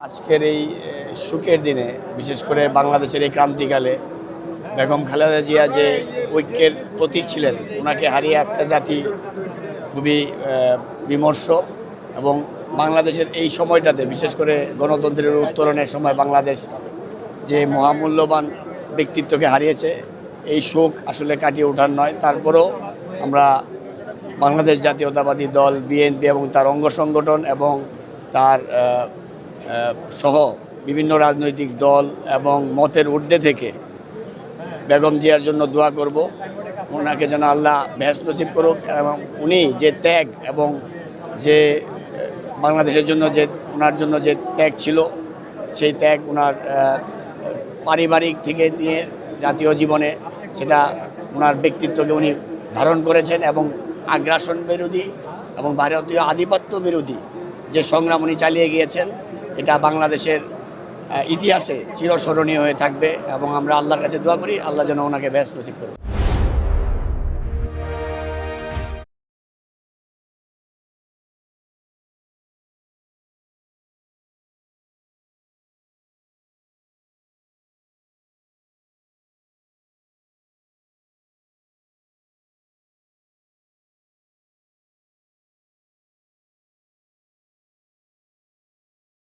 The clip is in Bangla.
আজকের এই সুখের দিনে বিশেষ করে বাংলাদেশের এই ক্রান্তিকালে বেগম খালেদা জিয়া যে ঐক্যের প্রতীক ছিলেন, ওনাকে হারিয়ে আজকে জাতি খুবই বিমর্ষ। এবং বাংলাদেশের এই সময়টাতে বিশেষ করে গণতন্ত্রের উত্তরণের সময় বাংলাদেশ যে মহামূল্যবান ব্যক্তিত্বকে হারিয়েছে, এই শোক আসলে কাটিয়ে ওঠার নয়। তারপরেও আমরা বাংলাদেশ জাতীয়তাবাদী দল বিএনপি এবং তার অঙ্গ সংগঠন এবং তার সহ বিভিন্ন রাজনৈতিক দল এবং মতের ঊর্ধ্বে থেকে বেগম জিয়ার জন্য দোয়া করব, ওনাকে যেন আল্লাহ বেহেশত নসিব করুক। এবং উনি যে ত্যাগ এবং যে বাংলাদেশের জন্য যে ওনার জন্য যে ত্যাগ ছিল, সেই ত্যাগ ওনার পারিবারিক থেকে নিয়ে জাতীয় জীবনে সেটা ওনার ব্যক্তিত্বকে উনি ধারণ করেছেন। এবং আগ্রাসন বিরোধী এবং ভারতীয় আধিপত্য বিরোধী যে সংগ্রাম উনি চালিয়ে গিয়েছেন, এটা বাংলাদেশের ইতিহাসে চিরস্মরণীয় হয়ে থাকবে। এবং আমরা আল্লাহর কাছে দোয়া করি, আল্লাহ যেন ওনাকে বেহেশত নসিব করুন।